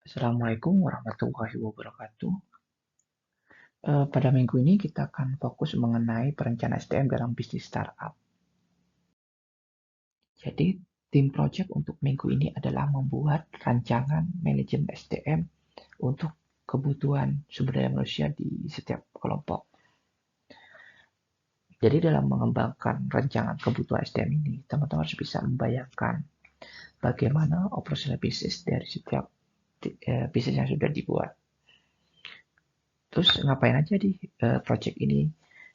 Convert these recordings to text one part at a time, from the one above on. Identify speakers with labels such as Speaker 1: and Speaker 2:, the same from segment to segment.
Speaker 1: Assalamualaikum warahmatullahi wabarakatuh. Pada minggu ini kita akan fokus mengenai perencanaan SDM dalam bisnis startup. Jadi, tim project untuk minggu ini adalah membuat rancangan manajemen SDM untuk kebutuhan sumber daya manusia di setiap kelompok. Jadi, dalam mengembangkan rancangan kebutuhan SDM ini, teman-teman harus bisa membayangkan bagaimana operasional bisnis dari setiap bisnis yang sudah dibuat. Terus ngapain aja di project ini?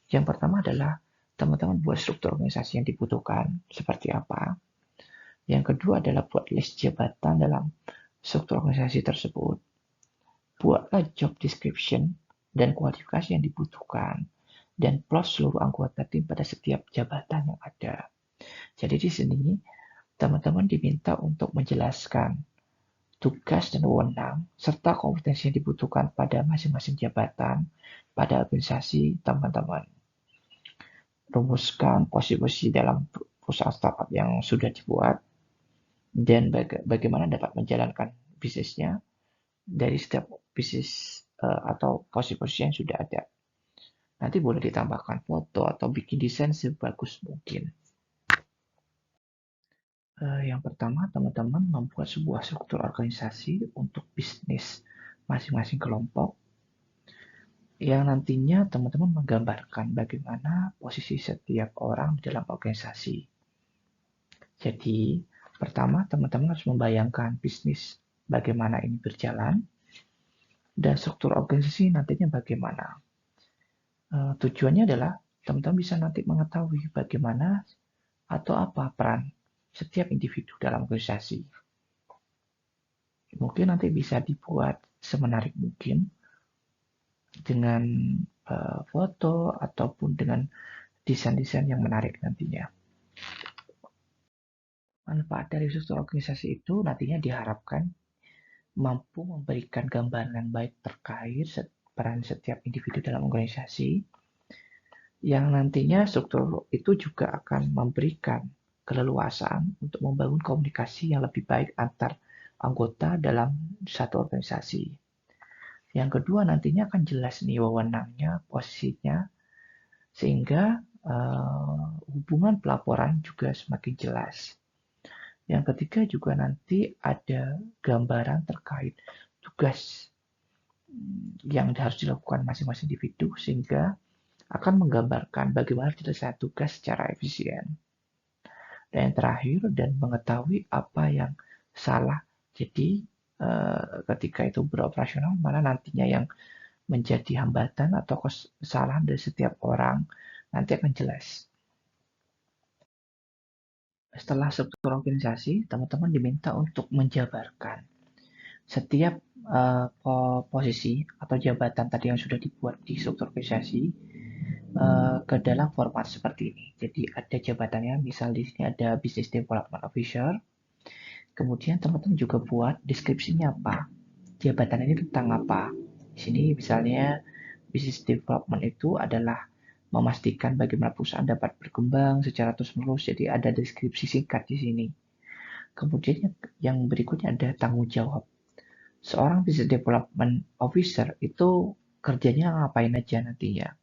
Speaker 1: Yang pertama adalah teman-teman buat struktur organisasi yang dibutuhkan seperti apa. Yang kedua adalah buat list jabatan dalam struktur organisasi tersebut. Buatlah job description dan kualifikasi yang dibutuhkan. Dan plus seluruh anggota tim pada setiap jabatan yang ada. Jadi di sini teman-teman diminta untuk menjelaskan tugas dan wewenang, serta kompetensi yang dibutuhkan pada masing-masing jabatan pada organisasi teman-teman. Rumuskan posisi-posisi dalam perusahaan startup yang sudah dibuat, dan bagaimana dapat menjalankan bisnisnya dari setiap bisnis atau posisi-posisi yang sudah ada. Nanti boleh ditambahkan foto atau bikin desain sebagus mungkin. Yang pertama, teman-teman membuat sebuah struktur organisasi untuk bisnis masing-masing kelompok yang nantinya teman-teman menggambarkan bagaimana posisi setiap orang dalam organisasi. Jadi, pertama teman-teman harus membayangkan bisnis bagaimana ini berjalan dan struktur organisasi nantinya bagaimana. Tujuannya adalah teman-teman bisa nanti mengetahui bagaimana atau apa peran setiap individu dalam organisasi. Mungkin nanti bisa dibuat semenarik mungkin dengan foto ataupun dengan desain-desain yang menarik nantinya. Manfaat dari struktur organisasi itu nantinya diharapkan mampu memberikan gambaran yang baik terkait peran setiap individu dalam organisasi, yang nantinya struktur itu juga akan memberikan keleluasaan untuk membangun komunikasi yang lebih baik antar anggota dalam satu organisasi. Yang kedua, nantinya akan jelas nih wewenangnya, posisinya, sehingga hubungan pelaporan juga semakin jelas. Yang ketiga juga nanti ada gambaran terkait tugas yang harus dilakukan masing-masing individu, sehingga akan menggambarkan bagaimana penyelesaian tugas secara efisien. Dan yang terakhir, dan mengetahui apa yang salah. Jadi ketika itu beroperasional, mana nantinya yang menjadi hambatan atau kesalahan dari setiap orang nanti akan jelas. Setelah struktur organisasi, teman-teman diminta untuk menjabarkan setiap posisi atau jabatan tadi yang sudah dibuat di struktur organisasi ke dalam format seperti ini. Jadi ada jabatannya, misal di sini ada Business Development Officer. Kemudian teman-teman juga buat deskripsinya apa, jabatan ini tentang apa. Di sini misalnya Business Development itu adalah memastikan bagaimana perusahaan dapat berkembang secara terus-menerus. Jadi ada deskripsi singkat di sini. Kemudian yang berikutnya ada tanggung jawab. Seorang Business Development Officer itu kerjanya ngapain aja nantinya.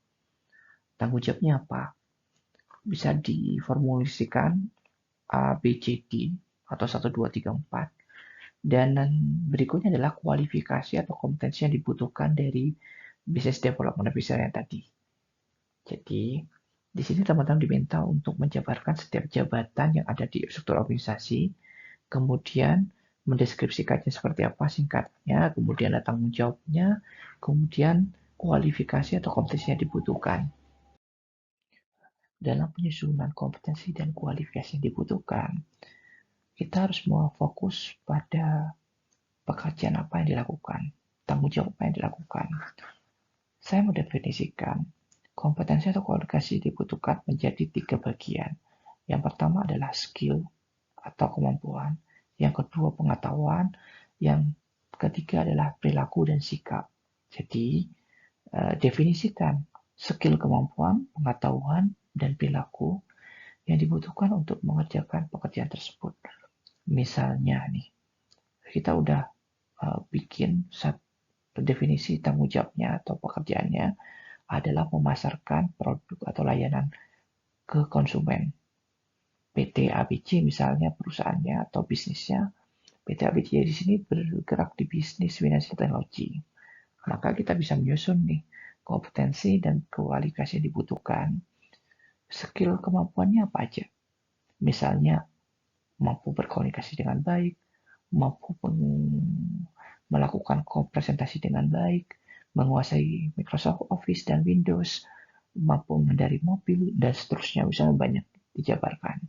Speaker 1: Tanggung jawabnya apa? Bisa diformulasikan A, B, C, D atau 1, 2, 3, 4. Dan berikutnya adalah kualifikasi atau kompetensi yang dibutuhkan dari Business Development Officer yang tadi. Jadi, di sini teman-teman diminta untuk menjabarkan setiap jabatan yang ada di struktur organisasi, kemudian mendeskripsikannya seperti apa singkatnya, kemudian ada tanggung jawabnya, kemudian kualifikasi atau kompetensi yang dibutuhkan. Dalam penyusunan kompetensi dan kualifikasi yang dibutuhkan, kita harus fokus pada pekerjaan apa yang dilakukan, tanggung jawab apa yang dilakukan. Saya mendefinisikan kompetensi atau kualifikasi dibutuhkan menjadi 3 bagian. Yang pertama adalah skill atau kemampuan, yang kedua pengetahuan, yang ketiga adalah perilaku dan sikap. Jadi, definisikan skill, kemampuan, pengetahuan, dan perilaku yang dibutuhkan untuk mengerjakan pekerjaan tersebut. Misalnya nih, kita udah bikin satu definisi tanggung jawabnya atau pekerjaannya adalah memasarkan produk atau layanan ke konsumen. PT ABC misalnya perusahaannya atau bisnisnya, PT ABC di sini bergerak di bisnis financial technology. Maka kita bisa menyusun nih kompetensi dan kualifikasi yang dibutuhkan. Skill kemampuannya apa aja? Misalnya mampu berkomunikasi dengan baik, mampu melakukan presentasi dengan baik, menguasai Microsoft Office dan Windows, mampu mengendari mobil, dan seterusnya, misalnya banyak dijabarkan.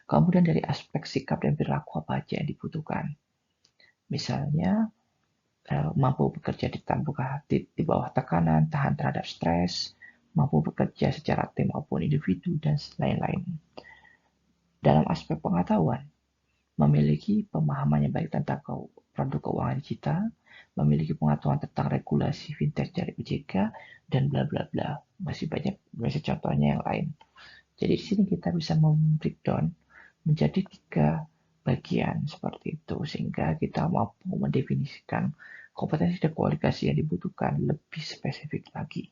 Speaker 1: Kemudian dari aspek sikap dan perilaku apa aja yang dibutuhkan. Misalnya, mampu bekerja di bawah tekanan, tahan terhadap stres, mampu bekerja secara tim maupun individu, dan lain-lain. Dalam aspek pengetahuan, memiliki pemahaman yang baik tentang produk keuangan digital, memiliki pengetahuan tentang regulasi fintech dari OJK, dan bla bla bla. Masih banyak contohnya yang lain. Jadi di sini kita bisa membreakdown menjadi 3 bagian seperti itu sehingga kita mampu mendefinisikan kompetensi dan kualifikasi yang dibutuhkan lebih spesifik lagi.